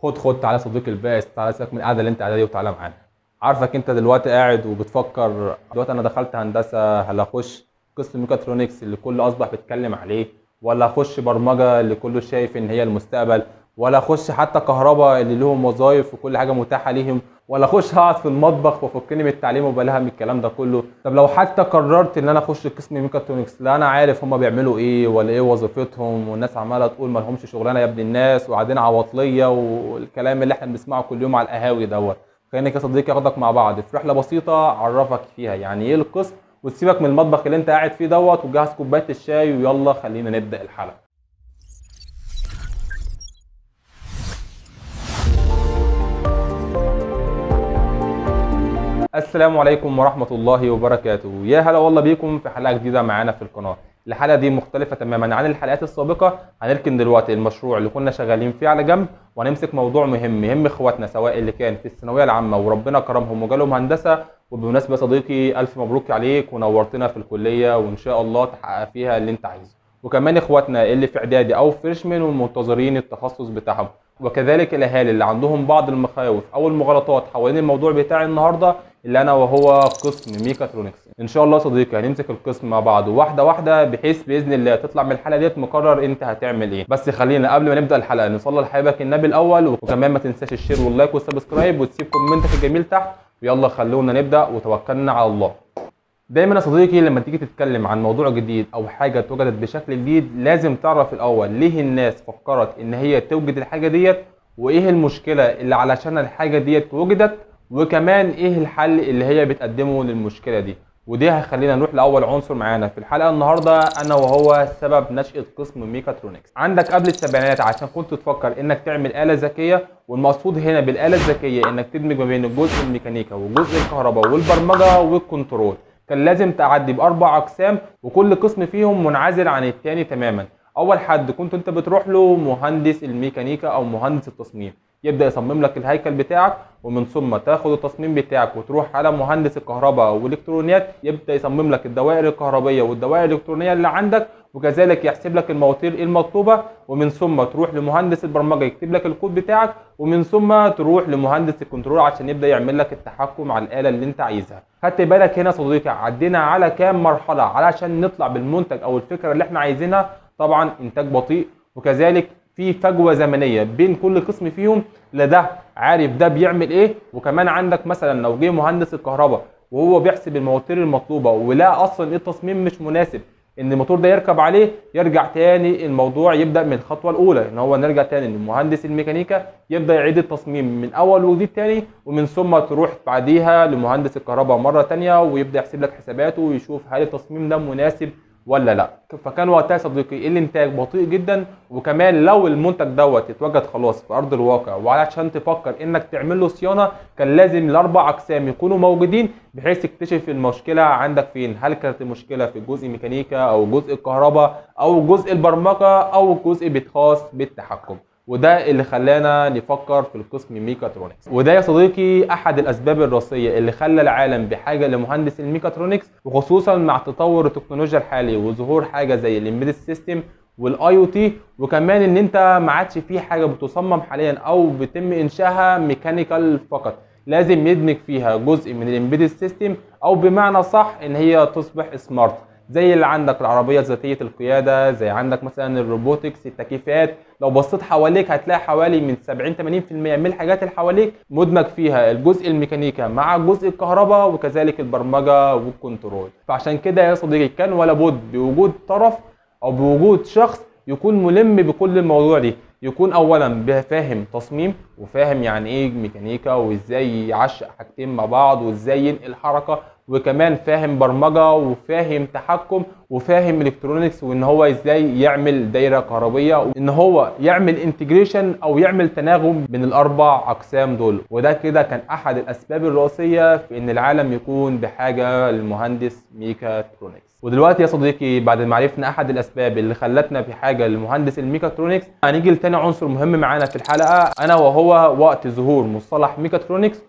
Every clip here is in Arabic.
خد تعالى صديقي البائس، تعالى سيبك من القعده اللي انت قاعدها دي وتعالى معانا. عارفك انت دلوقتي قاعد وبتفكر دلوقتي انا دخلت هندسه، هل اخش قسم ميكاترونكس اللي كله اصبح بيتكلم عليه، ولا اخش برمجه اللي كله شايف ان هي المستقبل، ولا اخش حتى كهرباء اللي لهم وظايف وكل حاجه متاحه ليهم، ولا اخش اقعد في المطبخ وافكني من التعليم وبلاها من الكلام ده كله. طب لو حتى قررت ان انا اخش قسم ميكاترونكس، لا انا عارف هما بيعملوا ايه ولا ايه وظيفتهم، والناس عماله تقول ما لهمش شغلانه يا ابن الناس وقاعدين عواطليه والكلام اللي احنا بنسمعه كل يوم على القهاوي دوت. خليني يا صديقي اخدك مع بعض في رحله بسيطه اعرفك فيها يعني ايه القسم، وتسيبك من المطبخ اللي انت قاعد فيه دوت وجهز كوبايه الشاي ويلا خلينا نبدا الحلقه. السلام عليكم ورحمة الله وبركاته، يا هلا والله بيكم في حلقة جديدة معانا في القناة. الحلقة دي مختلفة تماما عن الحلقات السابقة. هنركن دلوقتي المشروع اللي كنا شغالين فيه على جنب، وهنمسك موضوع مهم اخواتنا سواء اللي كان في الثانوية العامة وربنا كرمهم وجالهم هندسة. وبمناسبة صديقي ألف مبروك عليك ونورتنا في الكلية، وإن شاء الله تحقق فيها اللي أنت عايزه. وكمان اخواتنا اللي في اعدادي او فريشمان ومنتظرين التخصص بتاعهم، وكذلك الاهالي اللي عندهم بعض المخاوف او المغالطات حوالين الموضوع بتاعي النهارده اللي انا وهو قسم ميكاترونكس. ان شاء الله صديقي هنمسك القسم مع بعض واحده واحده، بحيث باذن الله تطلع من الحلقه ديت مقرر انت هتعمل ايه. بس خلينا قبل ما نبدا الحلقه نصلي لحبيبك النبي الاول، وكمان ما تنساش الشير واللايك والسبسكرايب وتسيب كومنتك الجميل تحت. ويلا خلونا نبدا وتوكلنا على الله. دايما يا صديقي لما تيجي تتكلم عن موضوع جديد او حاجه اتوجدت بشكل جديد، لازم تعرف الاول ليه الناس فكرت ان هي توجد الحاجه ديت، وايه المشكله اللي علشان الحاجه ديت وجدت، وكمان ايه الحل اللي هي بتقدمه للمشكله دي. ودي هخلينا نروح لاول عنصر معانا في الحلقه النهارده، انا وهو سبب نشاه قسم ميكاترونكس. عندك قبل السبعينات عشان كنت تفكر انك تعمل آلة ذكيه، والمقصود هنا بالآلة الذكيه انك تدمج ما بين جزء الميكانيكا وجزء الكهرباء والبرمجه والكنترول. كان لازم تعدي باربع اقسام، وكل قسم فيهم منعزل عن التاني تماما. اول حد كنت انت بتروح له مهندس الميكانيكا او مهندس التصميم، يبدا يصمم لك الهيكل بتاعك، ومن ثم تاخد التصميم بتاعك وتروح على مهندس الكهرباء والالكترونيات، يبدا يصمم لك الدوائر الكهربائيه والدوائر الالكترونيه اللي عندك، وكذلك يحسب لك المواتير المطلوبه. ومن ثم تروح لمهندس البرمجه يكتب لك الكود بتاعك، ومن ثم تروح لمهندس الكنترول عشان يبدا يعمل لك التحكم على الاله اللي انت عايزها. خدت بالك هنا صديقي عدينا على كام مرحله علشان نطلع بالمنتج او الفكره اللي احنا عايزينها؟ طبعا انتاج بطيء، وكذلك في فجوه زمنيه بين كل قسم فيهم، لا ده عارف ده بيعمل ايه. وكمان عندك مثلا لو جه مهندس الكهرباء وهو بيحسب المواتير المطلوبه ولا اصلا التصميم مش مناسب ان الموتور ده يركب عليه، يرجع تاني الموضوع يبدا من الخطوه الاولى، ان هو نرجع تاني لمهندس الميكانيكا يبدا يعيد التصميم من اول وجديد تاني، ومن ثم تروح بعديها لمهندس الكهرباء مره تانيه ويبدا يحسب لك حساباته ويشوف هل التصميم ده مناسب ولا لا. فكان وقتها يا صديقي الانتاج بطيء جدا، وكمان لو المنتج دوت اتوجد خلاص في ارض الواقع وعشان تفكر انك تعمل له صيانه، كان لازم الاربع اقسام يكونوا موجودين بحيث تكتشف المشكله عندك فين. هل كانت المشكله في جزء ميكانيكا او جزء الكهرباء او جزء البرمجه او جزء خاص بالتحكم. وده اللي خلانا نفكر في القسم ميكاترونكس. وده يا صديقي احد الاسباب الرئيسيه اللي خلى العالم بحاجه لمهندس الميكاترونكس، وخصوصا مع تطور التكنولوجيا الحالي وظهور حاجه زي الامبيدد سيستم والاي او تي. وكمان ان انت ما عادش في حاجه بتصمم حاليا او بيتم انشائها ميكانيكال فقط، لازم يدمج فيها جزء من الامبيدد سيستم، او بمعنى صح ان هي تصبح سمارت، زي اللي عندك العربيه ذاتيه القياده، زي عندك مثلا الروبوتكس، التكييفات. لو بصيت حواليك هتلاقي حوالي من 70-80% من الحاجات اللي حواليك مدمج فيها الجزء الميكانيكا مع جزء الكهرباء وكذلك البرمجه والكنترول. فعشان كده يا صديقي كان ولا بد بوجود طرف او بوجود شخص يكون ملم بكل الموضوع دي، يكون اولا فاهم تصميم وفاهم يعني ايه ميكانيكا وازاي يعشق حاجتين مع بعض وازاي ينقل حركه، وكمان فاهم برمجه وفاهم تحكم وفاهم الكترونكس، وان هو ازاي يعمل دايره كهربيه وان هو يعمل انتجريشن او يعمل تناغم بين الاربع اقسام دول. وده كده كان احد الاسباب الرئيسيه في ان العالم يكون بحاجه للمهندس ميكاترونكس. ودلوقتي يا صديقي بعد ما عرفنا احد الاسباب اللي خلتنا في حاجه لمهندس الميكاترونكس، هنيجي لتاني عنصر مهم معانا في الحلقه، انا وهو وقت ظهور مصطلح ميكاترونكس.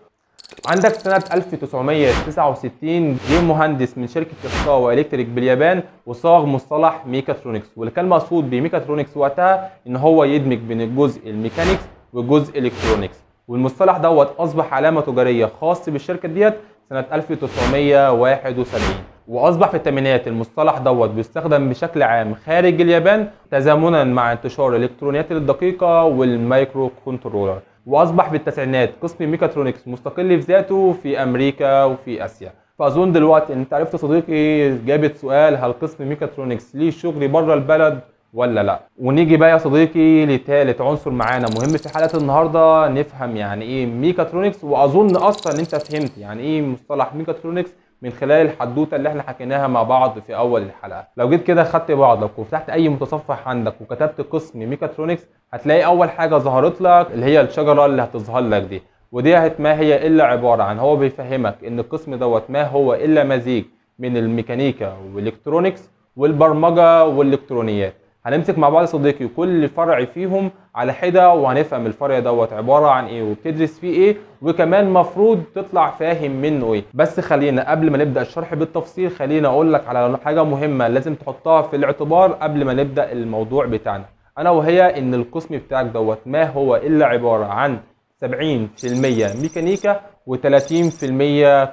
عندك سنة 1969 جه مهندس من شركة ياساوا الكتريك باليابان وصاغ مصطلح ميكاترونكس، واللي كان مقصود بميكاترونكس وقتها ان هو يدمج بين الجزء الميكانيكس وجزء الكترونكس. والمصطلح دوت اصبح علامه تجاريه خاص بالشركه ديت سنه 1971. واصبح في الثمانينات المصطلح دوت بيستخدم بشكل عام خارج اليابان تزامنا مع انتشار الالكترونيات الدقيقه والمايكرو كنترولر. واصبح في التسعينات قسم ميكاترونكس مستقل في ذاته في امريكا وفي اسيا. فاظن دلوقتي انت عرفت صديقي اجابه سؤال هل قسم ميكاترونكس ليه شغل بره البلد ولا لا. ونيجي بقى يا صديقي لثالث عنصر معانا مهم في حلقه النهارده، نفهم يعني ايه ميكاترونكس. واظن اصلا ان انت فهمت يعني ايه مصطلح ميكاترونكس من خلال الحدوته اللي احنا حكيناها مع بعض في اول الحلقه. لو جيت كده خدت بعضك وفتحت اي متصفح عندك وكتبت قسم ميكاترونكس هتلاقي اول حاجه ظهرت لك اللي هي الشجره اللي هتظهر لك دي. ودي ما هي الا عباره عن، هو بيفهمك ان القسم دوت ما هو الا مزيج من الميكانيكا والالكترونكس والبرمجه والالكترونيات. هنمسك مع بعض يا صديقي كل فرع فيهم على حده وهنفهم الفرع دوت عباره عن ايه وبتدرس فيه ايه، وكمان مفروض تطلع فاهم منه ايه. بس خلينا قبل ما نبدا الشرح بالتفصيل خلينا اقول لك على حاجه مهمه لازم تحطها في الاعتبار قبل ما نبدا الموضوع بتاعنا، انا وهي ان القسم بتاعك دوت ما هو الا عباره عن 70% ميكانيكا و30%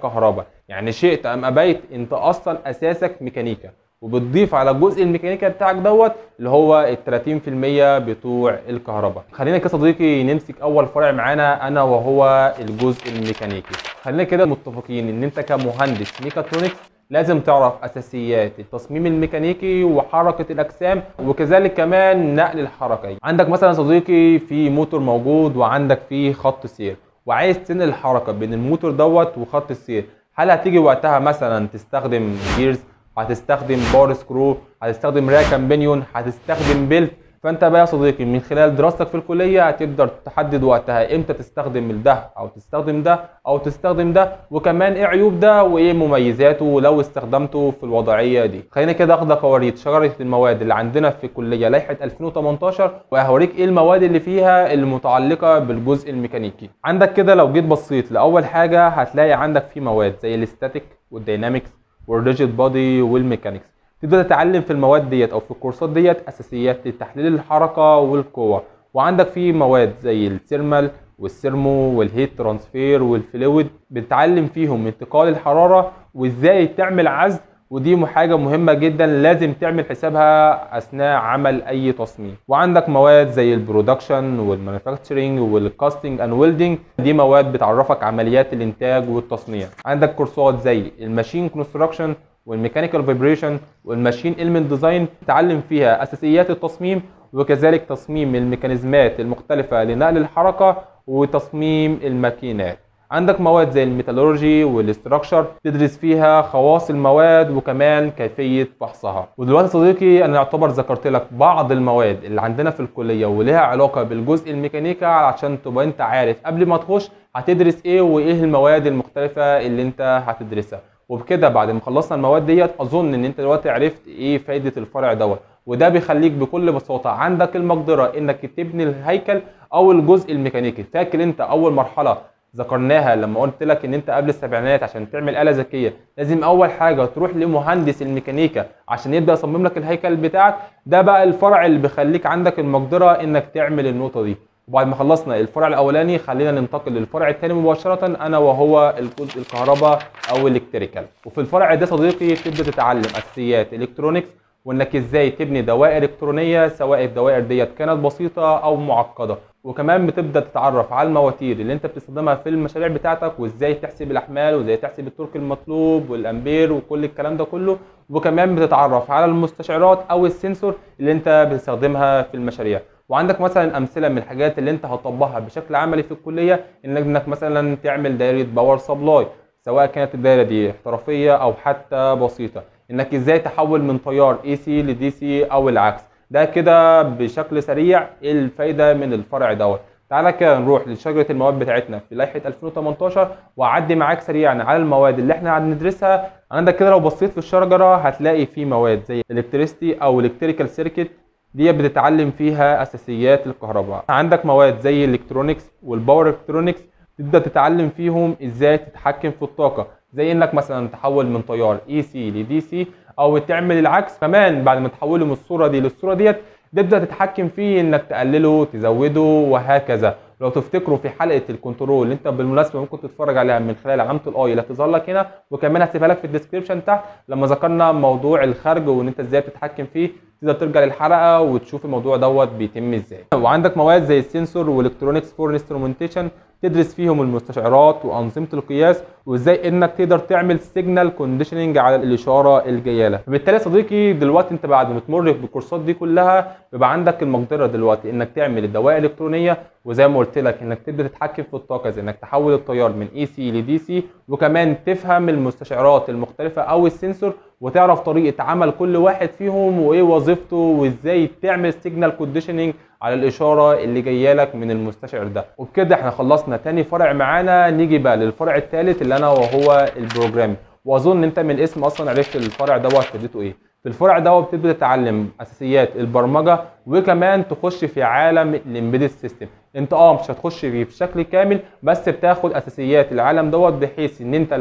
كهرباء. يعني شئت ام ابيت انت اصلا اساسك ميكانيكا، وبتضيف على جزء الميكانيكا بتاعك دوت اللي هو ال 30% بتوع الكهرباء. خلينا كده صديقي نمسك اول فرع معانا انا وهو الجزء الميكانيكي. خلينا كده متفقين ان انت كمهندس ميكاترونكس لازم تعرف اساسيات التصميم الميكانيكي وحركه الاجسام وكذلك كمان نقل الحركه. عندك مثلا صديقي في موتور موجود وعندك فيه خط سير وعايز تنقل الحركه بين الموتور دوت وخط السير، هل هتيجي وقتها مثلا تستخدم جيرز، هتستخدم بار سكرو، هتستخدم راكم بنيون، هتستخدم بيلت؟ فانت بقى يا صديقي من خلال دراستك في الكليه هتقدر تحدد وقتها امتى تستخدم ده او تستخدم ده او تستخدم ده، وكمان ايه عيوب ده وايه مميزاته لو استخدمته في الوضعيه دي. خلينا كده اخدك اوريك شجره المواد اللي عندنا في الكليه لائحه 2018 وهوريك ايه المواد اللي فيها المتعلقه بالجزء الميكانيكي. عندك كده لو جيت بصيت لاول حاجه هتلاقي عندك في مواد زي الاستاتيك والدينامكس والريجيد بودي والميكانكس. تبدا تتعلم في المواد ديت او في الكورسات ديت اساسيات لتحليل الحركه والقوه. وعندك في مواد زي الثيرمال والسيرمو والهيت ترانسفير والفلويد بتتعلم فيهم انتقال الحراره وازاي تعمل عزل، ودي حاجه مهمه جدا لازم تعمل حسابها اثناء عمل اي تصميم. وعندك مواد زي البرودكشن والمانيفاكتشرنج والكاستنج اند ويلدنج، دي مواد بتعرفك عمليات الانتاج والتصنيع. عندك كورسات زي الماشين كونستراكشن والميكانيكال فايبريشن والماشين إلمنت ديزاين تتعلم فيها اساسيات التصميم وكذلك تصميم الميكانيزمات المختلفه لنقل الحركه وتصميم الماكينات. عندك مواد زي الميتالورجي والاستراكشر تدرس فيها خواص المواد وكمان كيفيه فحصها. ودلوقتي صديقي انا يعتبر ذكرت لك بعض المواد اللي عندنا في الكليه ولها علاقه بالجزء الميكانيكا عشان تبقى انت عارف قبل ما تخش هتدرس ايه وايه المواد المختلفه اللي انت هتدرسها. وبكده بعد ما خلصنا المواد ديت اظن ان انت دلوقتي عرفت ايه فايده الفرع دوت، وده بيخليك بكل بساطه عندك المقدره انك تبني الهيكل او الجزء الميكانيكي. فاكر انت اول مرحله ذكرناها لما قلت لك ان انت قبل السبعينات عشان تعمل آلة ذكيه لازم اول حاجه تروح لمهندس الميكانيكا عشان يبدا يصمم لك الهيكل بتاعك؟ ده بقى الفرع اللي بيخليك عندك المقدره انك تعمل النقطه دي. وبعد ما خلصنا الفرع الاولاني خلينا ننتقل للفرع الثاني مباشره انا وهو الجزء الكهرباء او الالكتريكال. وفي الفرع ده صديقي تبدا تتعلم اساسيات الكترونكس وانك ازاي تبني دوائر الكترونيه سواء الدوائر ديت كانت بسيطه او معقده. وكمان بتبدا تتعرف على المواتير اللي انت بتستخدمها في المشاريع بتاعتك وازاي تحسب الاحمال وازاي تحسب التورك المطلوب والامبير وكل الكلام ده كله. وكمان بتتعرف على المستشعرات او السنسور اللي انت بتستخدمها في المشاريع. وعندك مثلا امثله من الحاجات اللي انت هتطبقها بشكل عملي في الكليه انك مثلا تعمل دايره باور سبلاي سواء كانت الدايره دي احترافيه او حتى بسيطه، انك ازاي تحول من تيار اي سي لدي سي او العكس. ده كده بشكل سريع ايه الفايده من الفرع دوت. تعالى كده نروح لشجره المواد بتاعتنا في لائحه 2018 واعدي معاك سريعا على المواد اللي احنا هندرسها. عندك كده لو بصيت في الشجره هتلاقي في مواد زي الالكتريستي او الكتريكال سيركت، دي بتتعلم فيها اساسيات الكهرباء. عندك مواد زي الالكترونكس والباور الكترونكس تبدا تتعلم فيهم ازاي تتحكم في الطاقه، زي انك مثلا تحول من تيار اي سي لدي سي او تعمل العكس. كمان بعد ما تحوله من الصوره دي للصوره ديت تبدا تتحكم فيه انك تقلله تزوده وهكذا. لو تفتكروا في حلقه الكنترول اللي انت بالمناسبه ممكن تتفرج عليها من خلال علامه الاي اللي هتظهر لك هنا، وكمان هسيبها لك في الديسكربشن تحت لما ذكرنا موضوع الخرج وان انت ازاي بتتحكم فيه، تقدر ترجع للحلقه وتشوف الموضوع دوت بيتم ازاي. وعندك مواد زي السنسور والالكترونكس فور انسترومنتيشن تدرس فيهم المستشعرات وانظمه القياس وازاي انك تقدر تعمل سيجنال كونديشننج على الاشاره الجايه لك. فبالتالي يا صديقي دلوقتي انت بعد ما تمر بالكورسات دي كلها بيبقى عندك المقدره دلوقتي انك تعمل الدوائر الالكترونيه، وزي ما قلت لك انك تبدا تتحكم في الطاقه زي انك تحول التيار من اي سي لدي سي، وكمان تفهم المستشعرات المختلفه او السنسور وتعرف طريقه عمل كل واحد فيهم وايه وظيفته وازاي تعمل سيجنال كونديشننج على الاشاره اللي جايه لك من المستشعر ده. وبكده احنا خلصنا تاني فرع معانا. نيجي بقى للفرع الثالث اللي انا وهو البروجرامينج، واظن انت من الاسم اصلا عرفت الفرع دوت فائدته ايه. في الفرع دوت بتبدا تتعلم اساسيات البرمجه وكمان تخش في عالم الامبيدد سيستم. انت مش هتخش فيه بشكل كامل، بس بتاخد اساسيات العالم دوت بحيث ان انت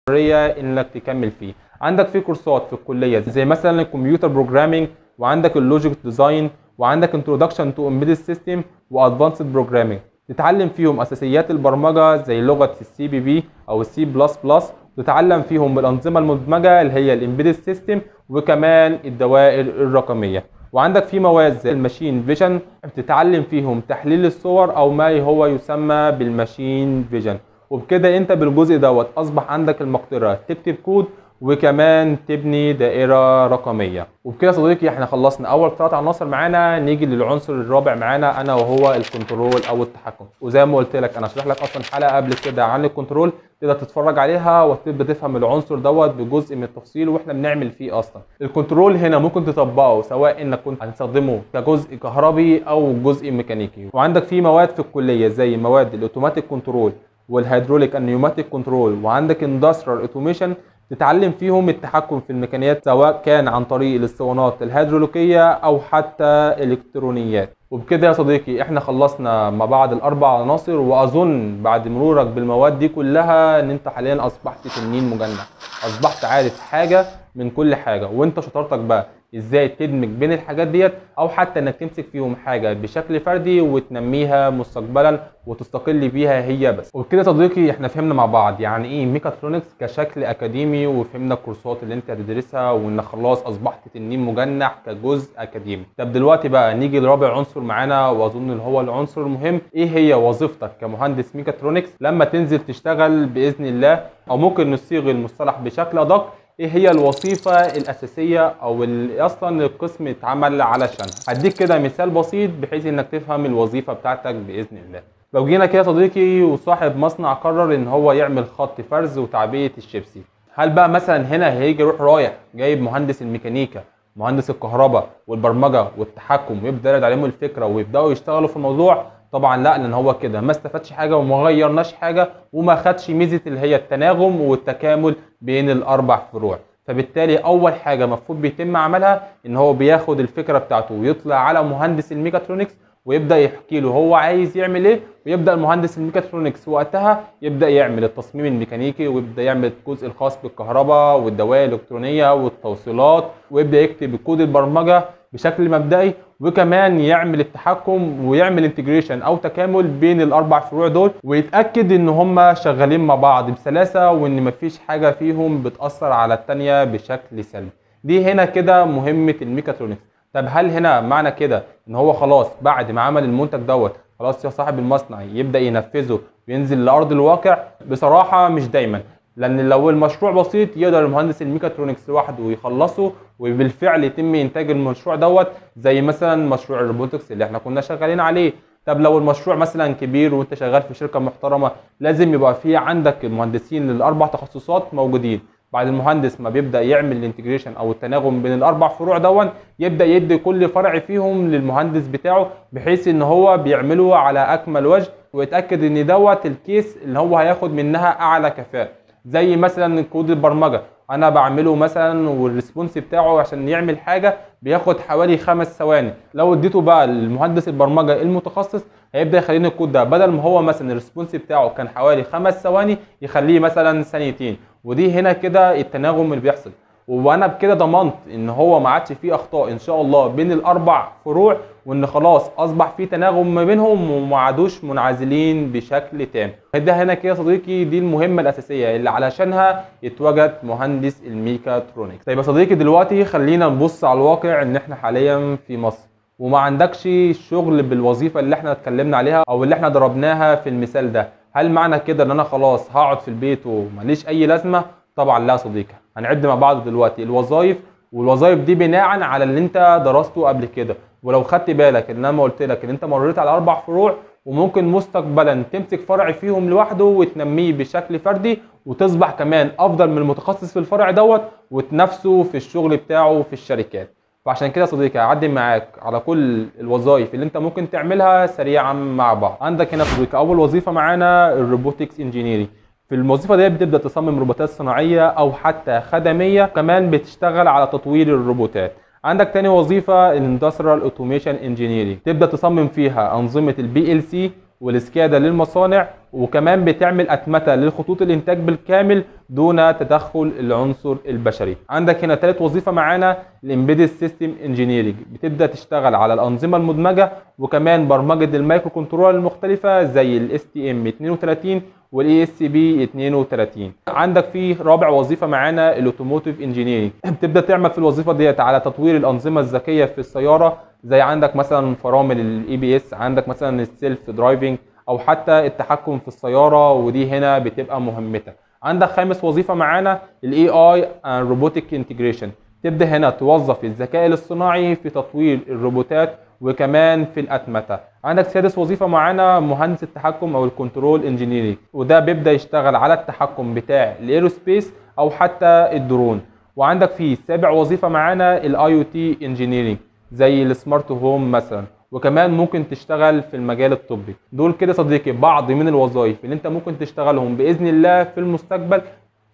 الحريه انك تكمل فيه. عندك في كورسات في الكليه زي مثلا الكمبيوتر بروجرامينج، وعندك اللوجيك ديزاين، وعندك انترودكشن تو امبيدد سيستم وادفانسد بروجرامينج، تتعلم فيهم اساسيات البرمجه زي لغه السي بي بي او السي بلس بلس، وتتعلم فيهم بالانظمه المدمجه اللي هي الامبيدد سيستم وكمان الدوائر الرقميه. وعندك في مواد زي الماشين فيجن بتتعلم فيهم تحليل الصور او ما هو يسمى بالماشين فيجن. وبكده انت بالجزء دوت اصبح عندك المقدره تكتب كود وكمان تبني دائره رقميه. وبكده يا صديقي احنا خلصنا اول 3 عناصر معانا. نيجي للعنصر الرابع معانا انا وهو الكنترول او التحكم. وزي ما قلت لك انا شرح لك اصلا حلقه قبل كده عن الكنترول، تقدر تتفرج عليها وتبدا تفهم العنصر دوت بجزء من التفصيل واحنا بنعمل فيه اصلا. الكنترول هنا ممكن تطبقه سواء انك كنت هتستخدمه كجزء كهربي او جزء ميكانيكي. وعندك في مواد في الكليه زي مواد الاوتوماتيك كنترول والهيدروليك النيوماتيك كنترول، وعندك اندستريال اوتوميشن تتعلم فيهم التحكم في الميكانيات سواء كان عن طريق الاسطوانات الهيدروليكيه او حتى الكترونيات. وبكده يا صديقي احنا خلصنا مع بعض الاربع عناصر، واظن بعد مرورك بالمواد دي كلها ان انت حاليا اصبحت تنين مجنح، اصبحت عارف حاجه من كل حاجه. وانت شطارتك بقى ازاي تدمج بين الحاجات ديت، او حتى انك تمسك فيهم حاجه بشكل فردي وتنميها مستقبلا وتستقل بيها هي بس. وبكده يا صديقي احنا فهمنا مع بعض يعني ايه ميكاترونكس كشكل اكاديمي، وفهمنا الكورسات اللي انت هتدرسها، وانك خلاص اصبحت تنين مجنح كجزء اكاديمي. طب دلوقتي بقى نيجي لرابع عنصر معانا، واظن اللي هو العنصر المهم، ايه هي وظيفتك كمهندس ميكاترونكس لما تنزل تشتغل باذن الله، او ممكن نصيغ المصطلح بشكل ادق، ايه هي الوظيفه الاساسيه او اللي اصلا القسم اتعمل علشانها. هديك كده مثال بسيط بحيث انك تفهم الوظيفه بتاعتك باذن الله. لو جينا كده صديقي وصاحب مصنع قرر ان هو يعمل خط فرز وتعبئه الشيبسي، هل بقى مثلا هنا هيجي يروح رايح جايب مهندس الميكانيكا مهندس الكهرباء والبرمجه والتحكم ويبدا يعرض عليهم الفكره ويبداوا يشتغلوا في الموضوع؟ طبعا لا، لان هو كده ما استفادش حاجه وما غيرناش حاجه وما خدش ميزه اللي هي التناغم والتكامل بين الاربع فروع. فبالتالي اول حاجه المفروض بيتم عملها ان هو بياخد الفكره بتاعته ويطلع على مهندس الميكاترونكس ويبدا يحكي له هو عايز يعمل ايه، ويبدا المهندس الميكاترونكس وقتها يبدا يعمل التصميم الميكانيكي ويبدا يعمل الجزء الخاص بالكهرباء والدوائر الالكترونيه والتوصيلات، ويبدا يكتب كود البرمجه بشكل مبدئي، وكمان يعمل التحكم ويعمل انتجريشن او تكامل بين الاربع فروع دول، ويتاكد ان هم شغالين مع بعض بسلاسه وان مفيش حاجه فيهم بتاثر على الثانيه بشكل سلبي. دي هنا كده مهمه الميكاترونكس. طب هل هنا معنى كده ان هو خلاص بعد ما عمل المنتج دوت خلاص يا صاحب المصنع يبدا ينفذه وينزل لارض الواقع؟ بصراحه مش دايما، لان لو المشروع بسيط يقدر المهندس الميكاترونكس لوحده ويخلصه وبالفعل يتم انتاج المشروع دوت، زي مثلا مشروع الروبوتكس اللي احنا كنا شغالين عليه. طب لو المشروع مثلا كبير وانت شغال في شركه محترمه، لازم يبقى في عندك المهندسين للاربع تخصصات موجودين. بعد المهندس ما بيبدا يعمل الانتجريشن او التناغم بين الاربع فروع دون، يبدا يدي كل فرع فيهم للمهندس بتاعه بحيث ان هو بيعمله على اكمل وجه، ويتاكد ان دوت الكيس اللي هو هياخد منها اعلى كفاءه. زي مثلا كود البرمجه انا بعمله مثلا والريسبونس بتاعه عشان يعمل حاجه بياخد حوالي 5 ثواني، لو اديته بقى للمهندس البرمجه المتخصص هيبدا يخليني الكود ده بدل ما هو مثلا الريسبونس بتاعه كان حوالي 5 ثواني يخليه مثلا ثانيتين. ودي هنا كده التناغم اللي بيحصل. وانا بكده ضمنت ان هو ما عادش فيه اخطاء ان شاء الله بين الاربع فروع، وان خلاص اصبح في تناغم ما بينهم وما عادوش منعزلين بشكل تام. ده هنا كده يا صديقي دي المهمه الاساسيه اللي علشانها يتوجد مهندس الميكاترونكس. طيب يا صديقي دلوقتي خلينا نبص على الواقع ان احنا حاليا في مصر وما عندكش شغل بالوظيفه اللي احنا اتكلمنا عليها او اللي احنا ضربناها في المثال ده. هل معنى كده ان انا خلاص هقعد في البيت وماليش اي لازمه؟ طبعا لا يا صديقي. هنعد مع بعض دلوقتي الوظائف، والوظائف دي بناء على اللي انت درسته قبل كده. ولو خدت بالك ان انا قلت لك ان انت مريت على 4 فروع، وممكن مستقبلا تمسك فرع فيهم لوحده وتنميه بشكل فردي وتصبح كمان افضل من المتخصص في الفرع دوت وتنافسه في الشغل بتاعه في الشركات. فعشان كده يا صديقي هعدي معاك على كل الوظائف اللي انت ممكن تعملها سريعا مع بعض. عندك هنا يا صديقي اول وظيفه معانا الروبوتكس انجينيرنج. في الوظيفه دي بتبدا تصمم روبوتات صناعيه او حتى خدميه، كمان بتشتغل على تطوير الروبوتات. عندك تاني وظيفه الاندستريال اوتوميشن انجينيرنج، تبدا تصمم فيها انظمه البي ال سي والسكادا للمصانع، وكمان بتعمل اتمته للخطوط الانتاج بالكامل دون تدخل العنصر البشري. عندك هنا ثالث وظيفه معانا الامبيدد سيستم انجينيرنج، بتبدا تشتغل على الانظمه المدمجه وكمان برمجه المايكرو كنترول المختلفه زي الاس تي ام 32 والاي اس بي 32. عندك في رابع وظيفه معانا الاوتوموتيف انجينيرنج، بتبدا تعمل في الوظيفه ديت على تطوير الانظمه الذكيه في السياره، زي عندك مثلا فرامل الاي بي اس، عندك مثلا السيلف درايفنج، او حتى التحكم في السياره، ودي هنا بتبقى مهمتك. عندك خامس وظيفه معانا الاي اي اند روبوتك انتجريشن، تبدا هنا توظف الذكاء الاصطناعي في تطوير الروبوتات وكمان في الاتمته. عندك سادس وظيفه معانا مهندس التحكم او الكنترول انجينيرنج، وده بيبدا يشتغل على التحكم بتاع الايروسبيس او حتى الدرون. وعندك في سابع وظيفه معانا الاي او تي انجينيرنج زي السمارت هوم مثلا، وكمان ممكن تشتغل في المجال الطبي. دول كده صديقي بعض من الوظائف اللي انت ممكن تشتغلهم باذن الله في المستقبل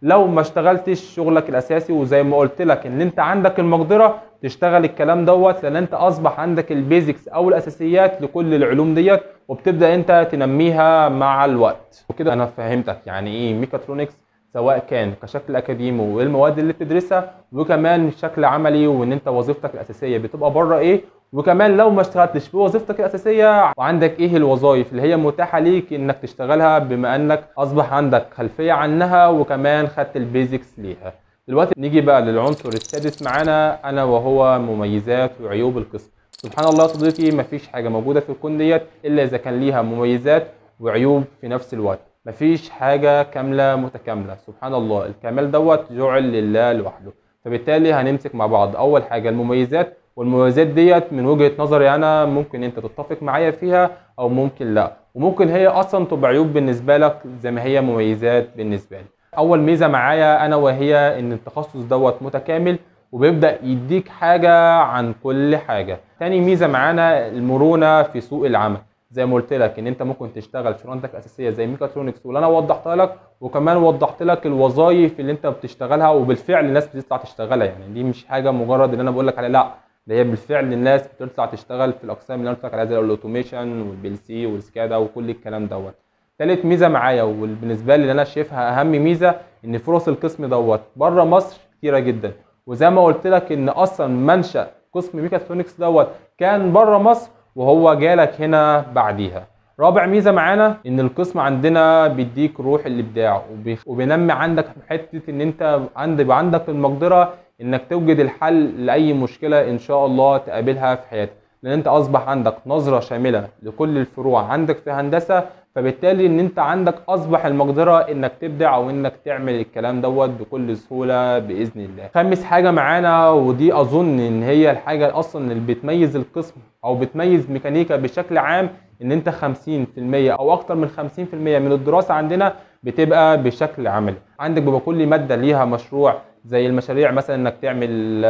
لو ما اشتغلتش شغلك الاساسي. وزي ما قلت لك ان انت عندك المقدره تشتغل الكلام دوت، لان انت اصبح عندك البيزكس او الاساسيات لكل العلوم ديت، وبتبدا انت تنميها مع الوقت. وكده انا فهمتك يعني ايه ميكاترونكس، سواء كان كشكل اكاديمي والمواد اللي بتدرسها، وكمان شكل عملي وان انت وظيفتك الاساسيه بتبقى بره ايه، وكمان لو ما اشتغلتش في وظيفتك الاساسيه وعندك ايه الوظائف اللي هي متاحه ليك انك تشتغلها بما انك اصبح عندك خلفيه عنها وكمان خدت البيزكس ليها. دلوقتي نيجي بقى للعنصر السادس معانا انا وهو مميزات وعيوب القسم. سبحان الله يا صديقي مفيش حاجه موجوده في الكون ديت الا اذا كان ليها مميزات وعيوب في نفس الوقت. مفيش حاجه كامله متكامله، سبحان الله الكمال دوت جعل لله لوحده. فبالتالي هنمسك مع بعض اول حاجه المميزات، والمميزات ديت من وجهة نظري انا ممكن انت تتفق معايا فيها او ممكن لا، وممكن هي اصلا تبقى عيوب بالنسبه لك زي ما هي مميزات بالنسبه لي. اول ميزه معايا انا وهي ان التخصص دوت متكامل وبيبدا يديك حاجه عن كل حاجه. تاني ميزه معانا المرونه في سوق العمل، زي ما قلت لك ان انت ممكن تشتغل شغلانتك الاساسيه زي ميكاترونكس واللي انا وضحتها لك، وكمان وضحت لك الوظائف اللي انت بتشتغلها وبالفعل الناس بتطلع تشتغلها. يعني دي مش حاجه مجرد ان انا بقول لك عليها، لا ده هي بالفعل الناس بتطلع تشتغل في الاقسام اللي انا قلت لك عليها زي الاوتوميشن والبي ال سي والسكادا وكل الكلام دوت. ثالث ميزه معايا وبالنسبه لي اللي انا شايفها اهم ميزه ان فرص القسم دوت بره مصر كتيره جدا، وزي ما قلت لك ان اصلا منشأ قسم ميكاترونكس دوت كان بره مصر وهو جالك هنا بعديها. رابع ميزه معانا ان القسم عندنا بيديك روح الابداع وبينمي عندك حته ان انت عندك المقدره انك توجد الحل لاي مشكله ان شاء الله تقابلها في حياتك، لان انت اصبح عندك نظره شامله لكل الفروع عندك في هندسه، فبالتالي ان انت عندك اصبح المقدره انك تبدع او انك تعمل الكلام دوت بكل سهوله باذن الله. خامس حاجه معانا ودي اظن ان هي الحاجه اصلا اللي بتميز القسم او بتميز ميكانيكا بشكل عام، ان انت 50% او اكتر من 50% من الدراسه عندنا بتبقى بشكل عملي. عندك بيبقى كل ماده ليها مشروع، زي المشاريع مثلا انك تعمل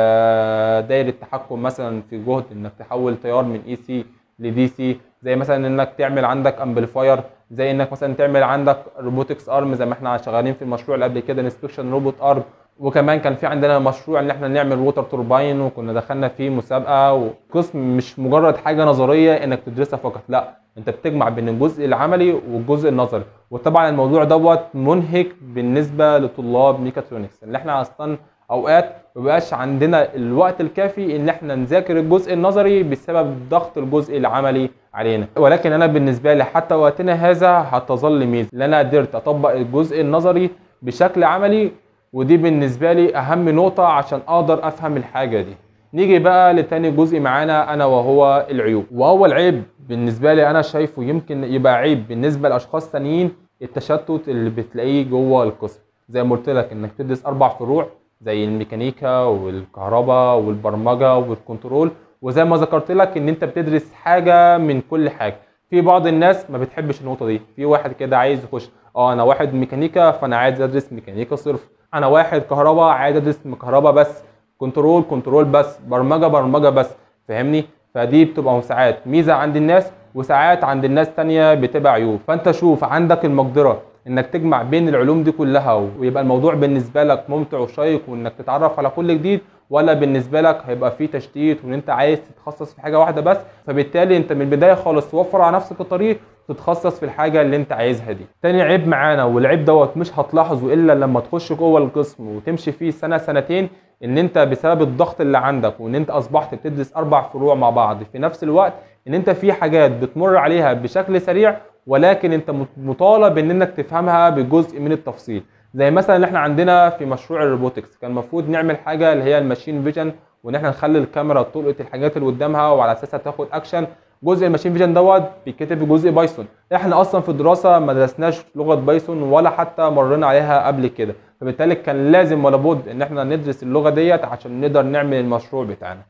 دايره تحكم مثلا في جهد، انك تحول تيار من اي سي لدي سي، زي مثلا انك تعمل عندك امبليفاير، زي انك مثلا تعمل عندك روبوتكس ارم زي ما احنا شغالين في المشروع اللي قبل كده انسبكشن روبوت ارم. وكمان كان في عندنا مشروع ان احنا نعمل ووتر توربين وكنا دخلنا فيه مسابقه. وقسم مش مجرد حاجه نظريه انك تدرسها فقط، لا انت بتجمع بين الجزء العملي والجزء النظري. وطبعا الموضوع دوت منهك بالنسبه لطلاب ميكاترونكس اللي احنا اصلا اوقات مبقاش عندنا الوقت الكافي ان احنا نذاكر الجزء النظري بسبب ضغط الجزء العملي علينا. ولكن انا بالنسبه لي حتى وقتنا هذا هتظل ميزه ان انا قدرت اطبق الجزء النظري بشكل عملي، ودي بالنسبه لي اهم نقطه عشان اقدر افهم الحاجه دي. نيجي بقى لتاني جزء معانا انا وهو العيوب. واول عيب بالنسبه لي انا شايفه يمكن يبقى عيب بالنسبه لاشخاص تانيين، التشتت اللي بتلاقيه جوه القسم. زي ما قلت لك انك تدرس 4 فروع زي الميكانيكا والكهرباء والبرمجه والكنترول، وزي ما ذكرت لك ان انت بتدرس حاجه من كل حاجه. في بعض الناس ما بتحبش النقطه دي، في واحد كده عايز يخش انا واحد ميكانيكا فانا عايز ادرس ميكانيكا صرف، انا واحد كهرباء عايز ادرس كهرباء بس، كنترول بس، برمجه بس، فاهمني؟ فدي بتبقى ساعات ميزه عند الناس وساعات عند الناس تانية بتبقى عيوب. فانت شوف عندك المقدره انك تجمع بين العلوم دي كلها ويبقى الموضوع بالنسبه لك ممتع وشيق وانك تتعرف على كل جديد، ولا بالنسبه لك هيبقى فيه تشتيت وان انت عايز تتخصص في حاجه واحده بس، فبالتالي انت من البدايه خالص توفر على نفسك الطريق وتتخصص في الحاجه اللي انت عايزها دي. تاني عيب معانا، والعيب دوت مش هتلاحظه الا لما تخش جوه القسم وتمشي فيه سنه سنتين، ان انت بسبب الضغط اللي عندك وان انت اصبحت بتدرس 4 فروع مع بعض في نفس الوقت، ان انت في حاجات بتمر عليها بشكل سريع ولكن انت مطالب انك تفهمها بجزء من التفصيل. زي مثلا اللي احنا عندنا في مشروع الروبوتكس كان المفروض نعمل حاجه اللي هي الماشين فيجن، وان احنا نخلي الكاميرا تلقط الحاجات اللي قدامها وعلى اساسها تاخد اكشن. جزء الماشين فيجن دوت بيتكتب بجزء بايثون، احنا اصلا في الدراسه ما درسناش لغه بايثون ولا حتى مرينا عليها قبل كده، فبالتالي كان لازم ولا بد ان احنا ندرس اللغه ديت عشان نقدر نعمل المشروع بتاعنا.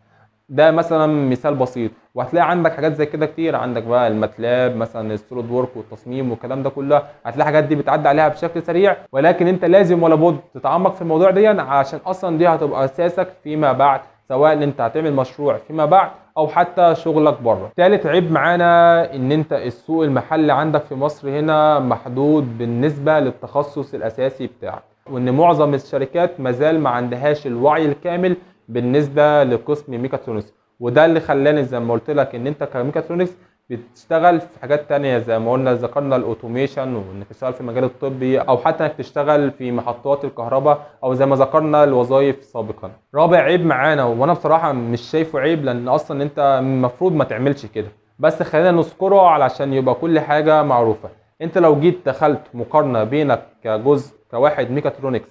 ده مثلا مثال بسيط، وهتلاقي عندك حاجات زي كده كتير. عندك بقى الماتلاب مثلا، السوليد وورك والتصميم والكلام ده كله، هتلاقي الحاجات دي بتعدي عليها بشكل سريع، ولكن انت لازم ولا بد تتعمق في الموضوع دي عشان اصلا دي هتبقى اساسك فيما بعد، سواء ان انت هتعمل مشروع فيما بعد او حتى شغلك بره. ثالث عيب معانا ان انت السوق المحلي عندك في مصر هنا محدود بالنسبه للتخصص الاساسي بتاعك، وان معظم الشركات مازال ما عندهاش الوعي الكامل بالنسبه لقسم ميكاترونكس. وده اللي خلاني زي ما قلت لك ان انت كميكاترونكس بتشتغل في حاجات تانية زي ما قلنا ذكرنا الاوتوميشن، وانك تشتغل في المجال الطبي او حتى انك تشتغل في محطات الكهرباء او زي ما ذكرنا الوظائف سابقا. رابع عيب معانا وانا بصراحه مش شايفه عيب لان اصلا انت المفروض ما تعملش كده، بس خلينا نذكره علشان يبقى كل حاجه معروفه. انت لو جيت دخلت مقارنه بينك كجزء كواحد ميكاترونكس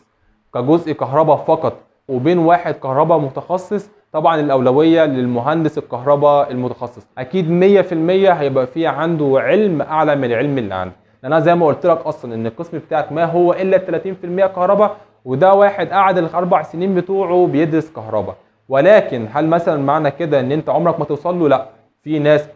كجزء كهرباء فقط وبين واحد كهرباء متخصص، طبعا الاولويه للمهندس الكهرباء المتخصص. اكيد 100% هيبقى فيه عنده علم اعلى من العلم اللي عندك، لان انا زي ما قلت لك اصلا ان القسم بتاعك ما هو الا 30% كهرباء، وده واحد قعد ال4 سنين بتوعه بيدرس كهرباء. ولكن هل مثلا معنى كده ان انت عمرك ما توصل له؟ لا، في ناس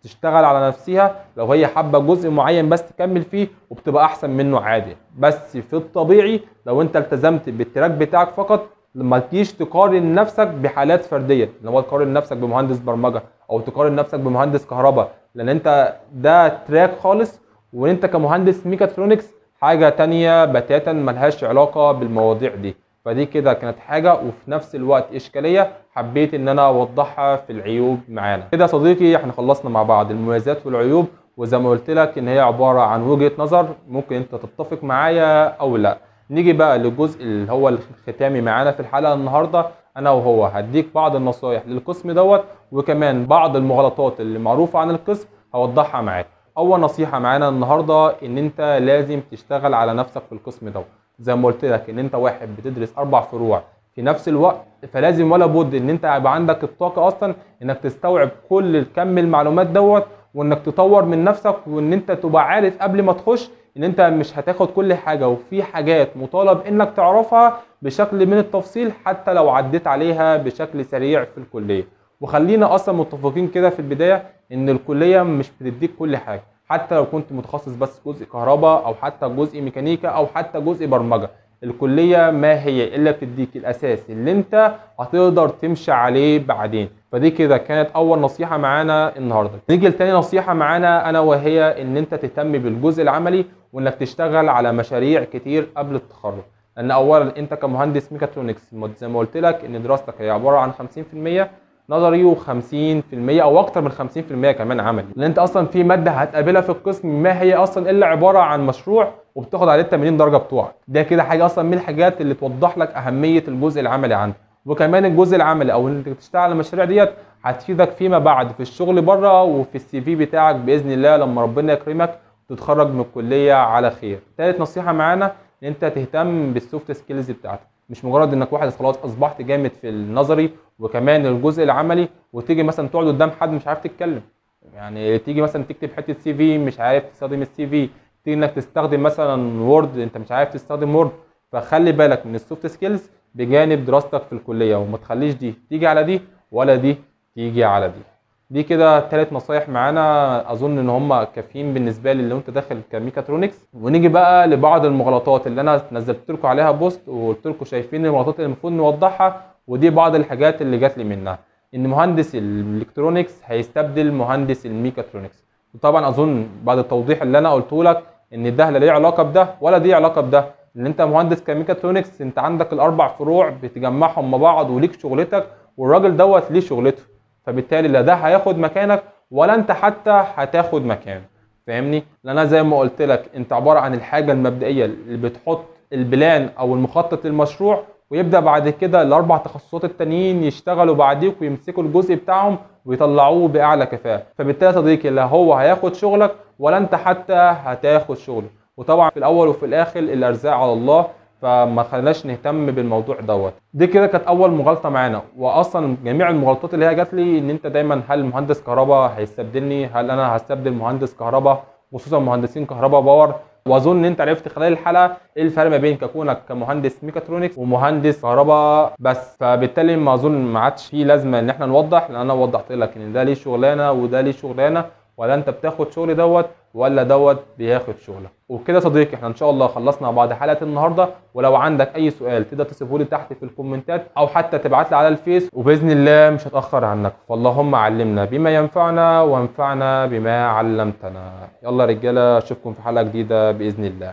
بتشتغل على نفسها لو هي حابه جزء معين بس تكمل فيه وبتبقى احسن منه عادي. بس في الطبيعي لو انت التزمت بالتراك بتاعك فقط، ما تجيش تقارن نفسك بحالات فرديه، اللي هو تقارن نفسك بمهندس برمجه او تقارن نفسك بمهندس كهرباء، لان انت ده تراك خالص وانت كمهندس ميكاترونكس حاجه تانية بتاتا ملهاش علاقه بالمواضيع دي. فدي كده كانت حاجه وفي نفس الوقت اشكاليه حبيت ان انا اوضحها في العيوب معانا. كده يا صديقي احنا خلصنا مع بعض المميزات والعيوب، وزي ما قلت لك ان هي عباره عن وجهه نظر ممكن انت تتفق معايا او لا. نيجي بقى للجزء اللي هو الختامي معانا في الحلقه النهارده. انا وهو هديك بعض النصايح للقسم دوت، وكمان بعض المغالطات اللي معروفه عن القسم هوضحها معاك. اول نصيحه معانا النهارده ان انت لازم تشتغل على نفسك في القسم دوت. زي ما قلت لك ان انت واحد بتدرس 4 فروع في نفس الوقت، فلازم ولا بد ان انت يبقى عندك الطاقه اصلا انك تستوعب كل كم المعلومات دوت، وانك تطور من نفسك، وان انت تبقى عارف قبل ما تخش ان انت مش هتاخد كل حاجه، وفي حاجات مطالب انك تعرفها بشكل من التفصيل حتى لو عديت عليها بشكل سريع في الكليه. وخلينا اصلا متفقين كده في البدايه ان الكليه مش بتديك كل حاجه، حتى لو كنت متخصص بس جزء كهرباء او حتى جزء ميكانيكا او حتى جزء برمجه. الكليه ما هي الا بتديك الاساس اللي انت هتقدر تمشي عليه بعدين. فدي كده كانت اول نصيحه معانا النهارده. نيجي لتاني نصيحه معانا انا وهي ان انت تهتم بالجزء العملي، وانك تشتغل على مشاريع كتير قبل التخرج. لان اولا انت كمهندس ميكاترونكس زي ما قلت لك ان دراستك هي عباره عن 50%، نظري و50% او اكتر من 50% كمان عملي، لان انت اصلا في ماده هتقابلها في القسم ما هي اصلا الا عباره عن مشروع وبتاخد عليه 80 درجه بتوعك. ده كده حاجه اصلا من الحاجات اللي توضح لك اهميه الجزء العملي عندك. وكمان الجزء العملي او انك تشتغل على المشاريع ديت هتفيدك فيما بعد في الشغل بره وفي السي في بتاعك باذن الله لما ربنا يكرمك تتخرج من الكليه على خير. ثالث نصيحه معانا ان انت تهتم بالسوفت سكيلز بتاعتك، مش مجرد انك واحد خلاص اصبحت جامد في النظري وكمان الجزء العملي وتيجي مثلا تقعد قدام حد مش عارف تتكلم. يعني تيجي مثلا تكتب حته سي في مش عارف تستخدم السي في، تيجي انك تستخدم مثلا وورد انت مش عارف تستخدم وورد. فخلي بالك من السوفت سكيلز بجانب دراستك في الكليه، وما تخليش دي تيجي على دي ولا دي تيجي على دي. دي كده 3 نصايح معانا، اظن ان هم كافيين بالنسبه لي لو انت داخل كميكاترونكس. ونيجي بقى لبعض المغالطات اللي انا نزلت لكم عليها بوست وقلت لكم شايفين المغالطات اللي المفروض نوضحها، ودي بعض الحاجات اللي جات لي منها. ان مهندس الالكترونكس هيستبدل مهندس الميكاترونكس، وطبعا اظن بعد التوضيح اللي انا قلته لك ان ده لا ليه علاقه بده ولا دي علاقه بده. ان انت مهندس كميكاترونكس انت عندك الاربع فروع بتجمعهم مع بعض وليك شغلتك، والراجل دوت ليه شغلته، فبالتالي لا ده هياخد مكانك ولا انت حتى هتاخد مكانه. فاهمني؟ لان انا زي ما قلت لك انت عباره عن الحاجه المبدئيه اللي بتحط البلان او المخطط للمشروع، ويبدا بعد كده الاربع تخصصات التانيين يشتغلوا بعديك ويمسكوا الجزء بتاعهم ويطلعوه باعلى كفاءه. فبالتالي يا صديقي لا هو هياخد شغلك ولا انت حتى هتاخد شغله. وطبعا في الاول وفي الاخر الارزاق على الله، فما خليناش نهتم بالموضوع دوت. دي كده كانت اول مغالطه معانا. واصلا جميع المغالطات اللي هي جات لي ان انت دايما هل مهندس كهرباء هيستبدلني، هل انا هستبدل مهندس كهرباء، خصوصا مهندسين كهرباء باور. واظن ان انت عرفت خلال الحلقه ايه الفرق ما بين كونك كمهندس ميكاترونكس ومهندس كهرباء بس. فبالتالي ما اظن ما عادش في لازمه ان احنا نوضح، لان انا وضحت لك ان ده ليه شغلانه وده ليه شغلانه، ولا انت بتاخد شغل دوت ولا دوت بياخد شغلك. وبكده يا صديقي احنا ان شاء الله خلصنا بعد حلقه النهارده. ولو عندك اي سؤال تقدر تسيبه لي تحت في الكومنتات او حتى تبعت لي على الفيس، وباذن الله مش هتاخر عنك. فاللهم علمنا بما ينفعنا وانفعنا بما علمتنا. يلا يا رجاله اشوفكم في حلقه جديده باذن الله.